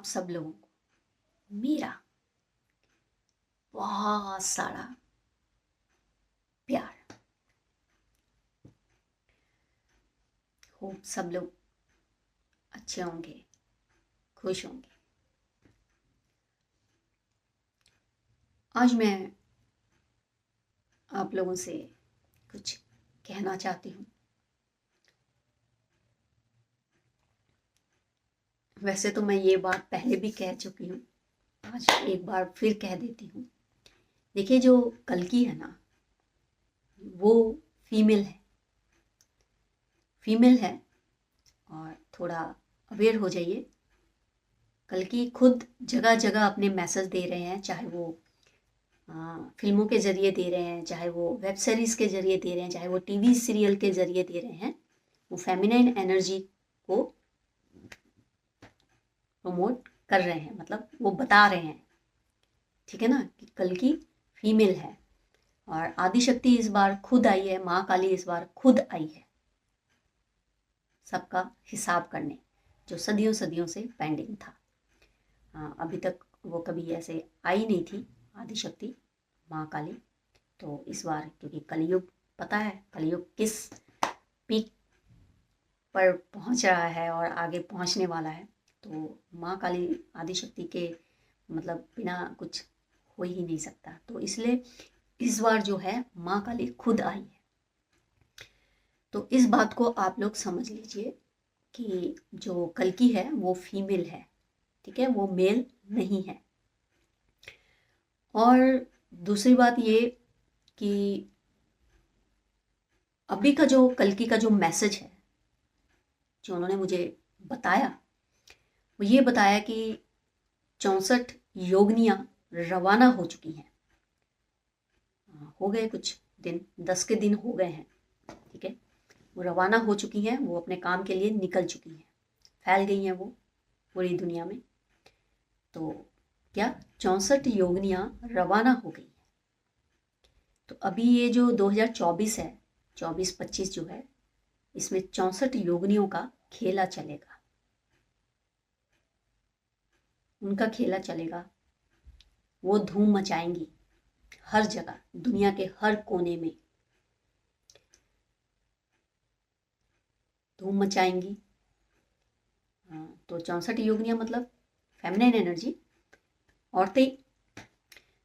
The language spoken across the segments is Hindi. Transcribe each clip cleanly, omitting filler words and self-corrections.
सब लोगों को मेरा बहुत सारा प्यार। होप सब लोग अच्छे होंगे, खुश होंगे। आज मैं आप लोगों से कुछ कहना चाहती हूँ। वैसे तो मैं ये बात पहले भी कह चुकी हूँ, आज एक बार फिर कह देती हूँ। देखिए, जो कल्कि है ना, वो फीमेल है। फीमेल है और थोड़ा अवेयर हो जाइए। कल्कि खुद जगह जगह अपने मैसेज दे रहे हैं, चाहे वो फिल्मों के ज़रिए दे रहे हैं, चाहे वो वेब सीरीज़ के ज़रिए दे रहे हैं, चाहे वो टीवी सीरियल के ज़रिए दे रहे हैं। वो फेमिनाइन एनर्जी को प्रमोट कर रहे हैं, मतलब वो बता रहे हैं, ठीक है ना, कि कल्कि फीमेल है। और आदिशक्ति इस बार खुद आई है, माँ काली इस बार खुद आई है सबका हिसाब करने, जो सदियों सदियों से पेंडिंग था। अभी तक वो कभी ऐसे आई नहीं थी आदिशक्ति माँ काली। तो इस बार क्योंकि कलयुग, पता है कलयुग किस पीक पर पहुंच रहा है और आगे पहुंचने वाला है, तो माँ काली आदिशक्ति के मतलब बिना कुछ हो ही नहीं सकता। तो इसलिए इस बार जो है माँ काली खुद आई है। तो इस बात को आप लोग समझ लीजिए कि जो कल्कि है वो फीमेल है, ठीक है, वो मेल नहीं है। और दूसरी बात ये कि अभी का जो कल्कि का जो मैसेज है, जो उन्होंने मुझे बताया, वो ये बताया कि 64 योगिनियाँ रवाना हो चुकी हैं। हो गए कुछ दिन, 10 के दिन हो गए हैं, ठीक है। वो रवाना हो चुकी हैं, वो अपने काम के लिए निकल चुकी हैं, फैल गई हैं वो पूरी दुनिया में। तो क्या 64 योगिनियाँ रवाना हो गई हैं। तो अभी ये जो 2024 है, 24-25 जो है, इसमें 64 योगिनियों का खेला चलेगा, उनका खेला चलेगा। वो धूम मचाएंगी हर जगह, दुनिया के हर कोने में धूम मचाएंगी। तो 64 योगिनियाँ मतलब फेमिनिन एनर्जी, औरतें।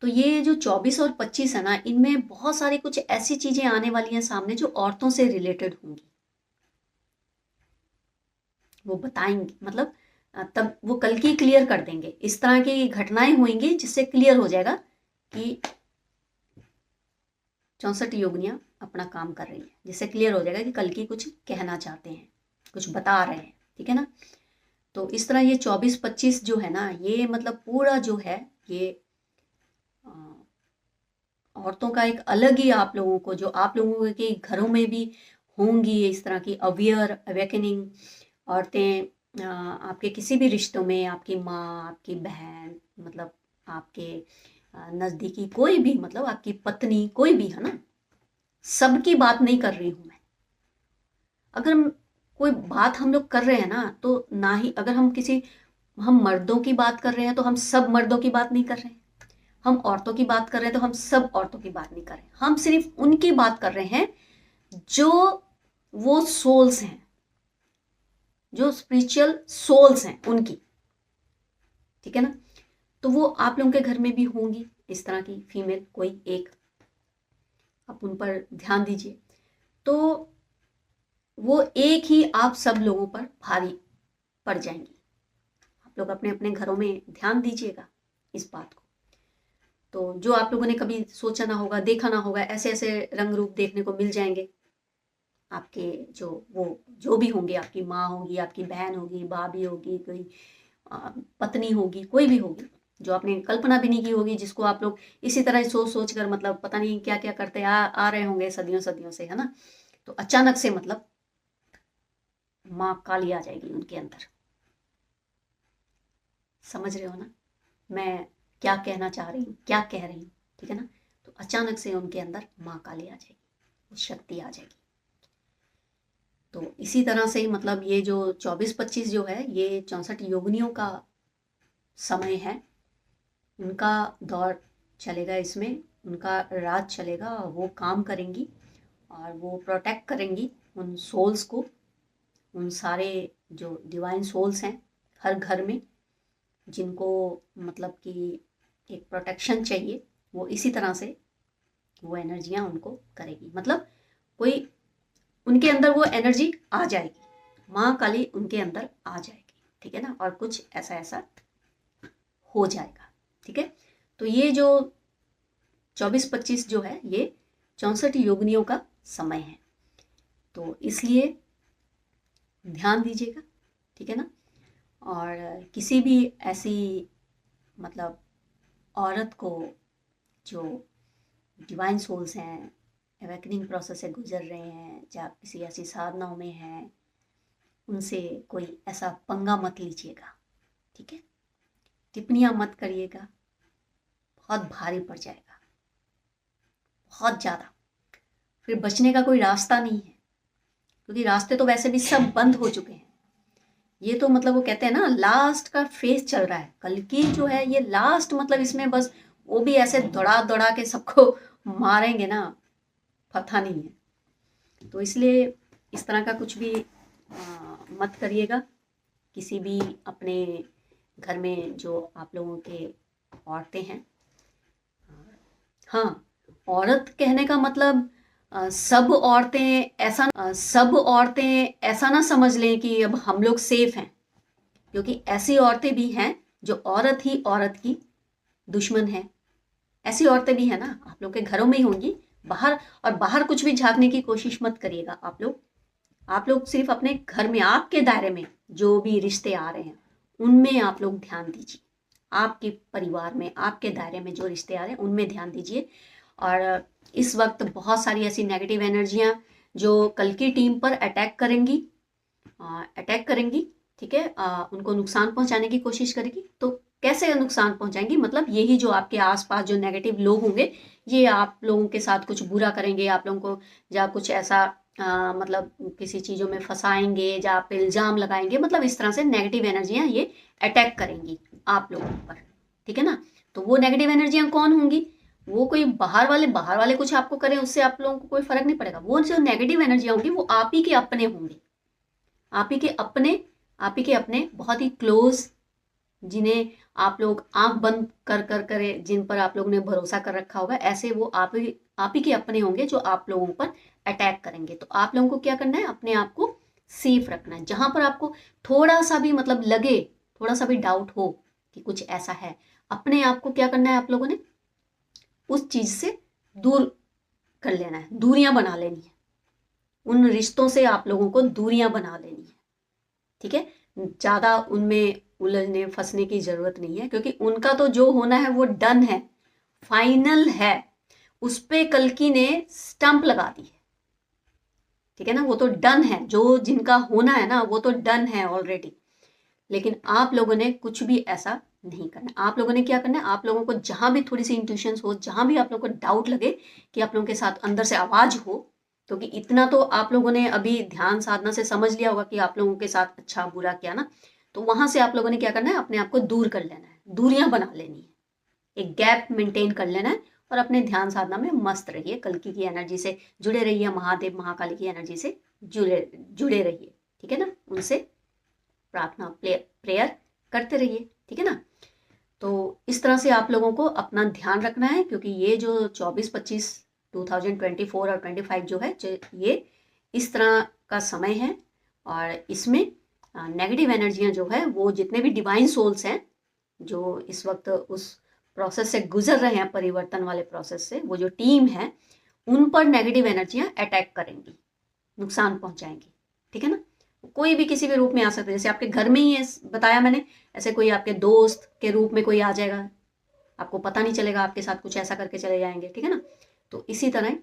तो ये जो 24 और 25 है ना, इनमें बहुत सारी कुछ ऐसी चीजें आने वाली हैं सामने जो औरतों से रिलेटेड होंगी। वो बताएंगे, मतलब तब वो कल की क्लियर कर देंगे। इस तरह की घटनाएं होंगी जिससे क्लियर हो जाएगा कि 64 योगिनियां अपना काम कर रही है, जिससे क्लियर हो जाएगा कि कल की कुछ कहना चाहते हैं, कुछ बता रहे हैं, ठीक है ना। तो इस तरह ये 24-25 जो है ना, ये मतलब पूरा जो है ये औरतों का एक अलग ही, आप लोगों को, जो आप लोगों के घरों में भी होंगी इस तरह की अवेयर अवेकनिंग औरतें। आपके किसी भी रिश्तों में, आपकी माँ, आपकी बहन, मतलब आपके नज़दीकी कोई भी, मतलब आपकी पत्नी, कोई भी है ना, सबकी बात नहीं कर रही हूँ मैं। अगर कोई बात हम लोग कर रहे हैं ना, तो ना ही अगर हम मर्दों की बात कर रहे हैं तो हम सब मर्दों की बात नहीं कर रहे हैं। हम औरतों की बात कर रहे हैं तो हम सब औरतों की बात नहीं कर रहे हैं। हम सिर्फ उनकी बात कर रहे हैं जो वो सोल्स हैं, जो स्पिरिचुअल सोल्स हैं उनकी, ठीक है ना। तो वो आप लोगों के घर में भी होंगी इस तरह की फीमेल कोई एक, आप उन पर ध्यान दीजिए। तो वो एक ही आप सब लोगों पर भारी पड़ जाएंगी। आप लोग अपने अपने घरों में ध्यान दीजिएगा इस बात को। तो जो आप लोगों ने कभी सोचा ना होगा, देखा ना होगा, ऐसे ऐसे रंग रूप देखने को मिल जाएंगे आपके, जो वो जो भी होंगे, आपकी माँ होगी, आपकी बहन होगी, भाभी होगी, कोई पत्नी होगी, कोई भी होगी, जो आपने कल्पना भी नहीं की होगी, जिसको आप लोग इसी तरह सोच सोच कर, मतलब पता नहीं क्या क्या करते आ रहे होंगे सदियों सदियों से, है ना। तो अचानक से मतलब माँ काली आ जाएगी उनके अंदर। समझ रहे हो ना मैं क्या कहना चाह रही हूँ, क्या कह रही हूँ, ठीक है ना। तो अचानक से उनके अंदर माँ काली आ जाएगी, वो शक्ति आ जाएगी। तो इसी तरह से मतलब ये जो 24-25 जो है, ये 64 योगिनियों का समय है, उनका दौर चलेगा, इसमें उनका राज चलेगा, और वो काम करेंगी और वो प्रोटेक्ट करेंगी उन सोल्स को, उन सारे जो डिवाइन सोल्स हैं हर घर में, जिनको मतलब कि एक प्रोटेक्शन चाहिए, वो इसी तरह से वो एनर्जियाँ उनको करेगी। मतलब कोई उनके अंदर वो एनर्जी आ जाएगी, माँ काली उनके अंदर आ जाएगी, ठीक है ना, और कुछ ऐसा ऐसा हो जाएगा, ठीक है। तो ये जो 24-25 जो है ये 64 योगिनियों का समय है, तो इसलिए ध्यान दीजिएगा, ठीक है ना। और किसी भी ऐसी मतलब औरत को जो डिवाइन सोल्स हैं, अवेकनिंग प्रोसेस से गुजर रहे हैं, या किसी ऐसी साधनाओं में हैं, उनसे कोई ऐसा पंगा मत लीजिएगा, ठीक है। टिप्पणियाँ मत करिएगा, बहुत भारी पड़ जाएगा, बहुत ज़्यादा। फिर बचने का कोई रास्ता नहीं है, क्योंकि रास्ते तो वैसे भी सब बंद हो चुके हैं। ये तो मतलब वो कहते हैं ना, लास्ट का फेज चल रहा है, कल की जो है ये लास्ट, मतलब इसमें बस वो भी ऐसे दौड़ा दौड़ा के सबको मारेंगे ना, पता नहीं है। तो इसलिए इस तरह का कुछ भी मत करिएगा, किसी भी अपने घर में जो आप लोगों के औरतें हैं। हाँ, औरत कहने का मतलब सब औरतें ऐसा ना समझ लें कि अब हम लोग सेफ हैं, क्योंकि ऐसी औरतें भी हैं जो औरत ही औरत की दुश्मन है। ऐसी औरतें भी हैं ना, आप लोग के घरों में ही होंगी, बाहर, और बाहर कुछ भी झांकने की कोशिश मत करिएगा। आप लोग सिर्फ अपने घर में, आपके दायरे में जो भी रिश्ते आ रहे हैं उनमें आप लोग ध्यान दीजिए, आपके परिवार में, आपके दायरे में जो रिश्ते आ रहे हैं उनमें ध्यान दीजिए। और इस वक्त बहुत सारी ऐसी नेगेटिव एनर्जियां जो कल की टीम पर अटैक करेंगी, ठीक है, उनको नुकसान पहुंचाने की कोशिश करेगी। तो कैसे नुकसान पहुंचाएंगी, मतलब यही जो आपके आसपास जो नेगेटिव लोग होंगे, ये आप लोगों के साथ कुछ बुरा करेंगे, आप लोगों को या कुछ ऐसा मतलब किसी चीज़ों में फंसाएंगे, या आप पे इल्ज़ाम लगाएंगे, मतलब इस तरह से नेगेटिव एनर्जियां ये अटैक करेंगी आप लोगों पर, ठीक है ना। तो वो नेगेटिव एनर्जियां कौन होंगी, वो कोई बाहर वाले कुछ आपको करें उससे आप लोगों को कोई फर्क नहीं पड़ेगा। वो जो नेगेटिव एनर्जियां होंगी वो आप ही के अपने होंगे, आप ही के अपने बहुत ही क्लोज, जिन्हें आप लोग आंख बंद कर करे, जिन पर आप लोगों ने भरोसा कर रखा होगा, ऐसे वो आप ही के अपने होंगे जो आप लोगों पर अटैक करेंगे। तो आप लोगों को क्या करना है, अपने आप को सेफ रखना है। जहां पर आपको थोड़ा सा भी मतलब लगे, थोड़ा सा भी डाउट हो कि कुछ ऐसा है, अपने आप को क्या करना है, आप लोगों ने उस चीज से दूर कर लेना है, दूरियां बना लेनी है, उन रिश्तों से आप लोगों को दूरियां बना लेनी है, ठीक है। ज़्यादा उनमें उलझने फंसने की ज़रूरत नहीं है, क्योंकि उनका तो जो होना है वो डन है, फाइनल है, उस पे कल्कि ने स्टंप लगा दी है, ठीक है ना, वो तो डन है, जो जिनका होना है ना वो तो डन है ऑलरेडी। लेकिन आप लोगों ने कुछ भी ऐसा नहीं करना। आप लोगों ने क्या करना है, आप लोगों को जहां भी थोड़ी सी इंट्यूशंस हो, जहां भी आप लोगों को डाउट लगे कि आप लोगों के साथ अंदर से आवाज हो, क्योंकि इतना तो आप लोगों ने अभी ध्यान साधना से समझ लिया होगा कि आप लोगों के साथ अच्छा बुरा क्या ना, तो वहां से आप लोगों ने क्या करना है, अपने आप को दूर कर लेना है, दूरियां बना लेनी है, एक गैप मेंटेन कर लेना है, और अपने ध्यान साधना में मस्त रहिए, कल्कि की एनर्जी से जुड़े रहिए, महादेव महाकाली की एनर्जी से जुड़े रहिए, ठीक है ना, उनसे प्रार्थना प्रेयर करते रहिए, ठीक है ना। तो इस तरह से आप लोगों को अपना ध्यान रखना है, क्योंकि ये जो 24-25 2024 और 25 जो है, ये इस तरह का समय है, और इसमें नेगेटिव एनर्जियां जो है, वो जितने भी डिवाइन सोल्स हैं जो इस वक्त उस प्रोसेस से गुजर रहे हैं, परिवर्तन वाले प्रोसेस से, वो जो टीम है उन पर नेगेटिव एनर्जियां अटैक करेंगी, नुकसान पहुंचाएंगी, ठीक है ना। कोई भी किसी भी रूप में आ सकता है, जैसे आपके घर में ही है बताया मैंने, ऐसे कोई आपके दोस्त के रूप में कोई आ जाएगा, आपको पता नहीं चलेगा, आपके साथ कुछ ऐसा करके चले जाएंगे, ठीक है ना। तो इसी तरह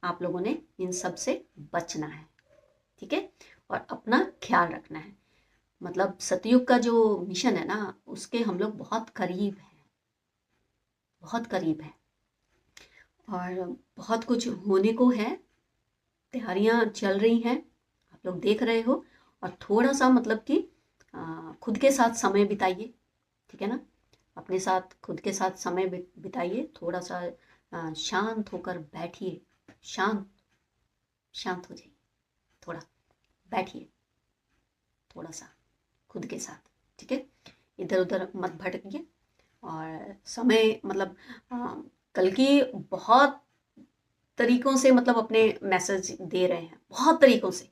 आप लोगों ने इन सब से बचना है, ठीक है, और अपना ख्याल रखना है। मतलब सतयुग का जो मिशन है ना, उसके हम लोग बहुत करीब हैं, बहुत करीब हैं, और बहुत कुछ होने को है, तैयारियां चल रही हैं, आप लोग देख रहे हो। और थोड़ा सा मतलब कि खुद के साथ समय बिताइए, ठीक है ना, अपने साथ, खुद के साथ समय बिताइए, थोड़ा सा शांत होकर बैठिए, शांत शांत हो जाइए, थोड़ा बैठिए, थोड़ा सा खुद के साथ, ठीक है। इधर उधर मत भटकिए। और समय मतलब कल की बहुत तरीकों से मतलब अपने मैसेज दे रहे हैं, बहुत तरीकों से,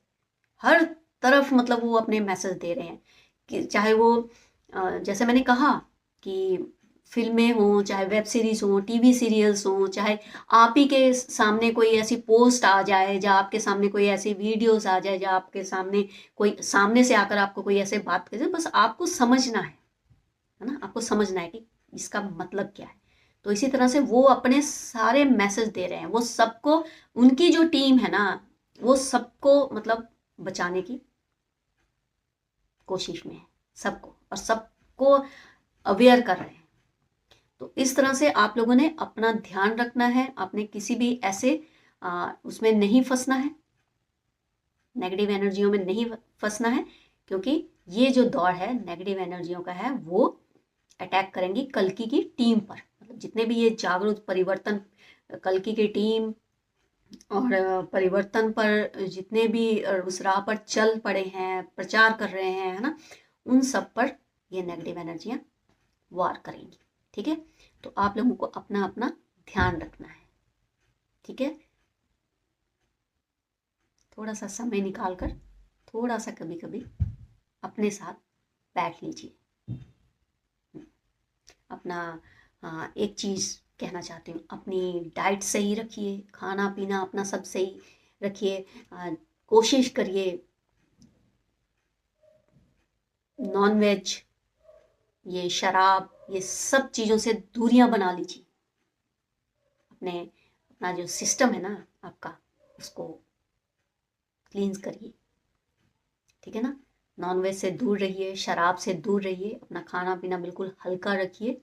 हर तरफ मतलब वो अपने मैसेज दे रहे हैं कि चाहे वो जैसे मैंने कहा कि फिल्में हों, चाहे वेब सीरीज हों, टीवी सीरियल्स हों, चाहे आप ही के सामने कोई ऐसी पोस्ट आ जाए, या आपके सामने कोई ऐसी वीडियोस आ जाए, या आपके सामने कोई सामने से आकर आपको कोई ऐसे बात करे, बस आपको समझना है ना, आपको समझना है कि इसका मतलब क्या है। तो इसी तरह से वो अपने सारे मैसेज दे रहे हैं, वो सबको, उनकी जो टीम है ना, वो सबको मतलब बचाने की कोशिश में है, सबको, और सबको अवेयर कर रहे हैं। तो इस तरह से आप लोगों ने अपना ध्यान रखना है, आपने किसी भी ऐसे उसमें नहीं फंसना है, नेगेटिव एनर्जियों में नहीं फंसना है, क्योंकि ये जो दौर है नेगेटिव एनर्जियों का है, वो अटैक करेंगी कल्कि की टीम पर। मतलब जितने भी ये जागरूक परिवर्तन कल्कि की टीम और परिवर्तन पर जितने भी उस राह पर चल पड़े हैं, प्रचार कर रहे हैं, है ना, उन सब पर ये नेगेटिव एनर्जियां वार करेंगी, ठीक है। तो आप लोगों को अपना अपना ध्यान रखना है, ठीक है। थोड़ा सा समय निकाल कर, थोड़ा सा कभी कभी अपने साथ बैठ लीजिए। अपना एक चीज़ कहना चाहती हूँ, अपनी डाइट सही रखिए, खाना पीना अपना सब सही रखिए। कोशिश करिए नॉन वेज, ये शराब, ये सब चीज़ों से दूरियां बना लीजिए। अपने अपना जो सिस्टम है ना आपका, उसको क्लींस करिए, ठीक है ना। नॉन वेज से दूर रहिए, शराब से दूर रहिए, अपना खाना पीना बिल्कुल हल्का रखिए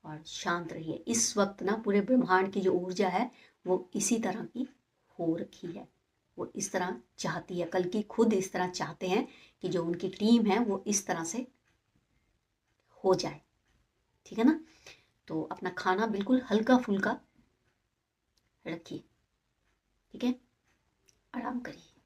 और शांत रहिए। इस वक्त ना पूरे ब्रह्मांड की जो ऊर्जा है वो इसी तरह की हो रखी है, वो इस तरह चाहती है, कल की खुद इस तरह चाहते हैं कि जो उनकी टीम है वो इस तरह से हो जाए, ठीक है ना। तो अपना खाना बिल्कुल हल्का फुल्का रखिए, ठीक है, आराम करिए।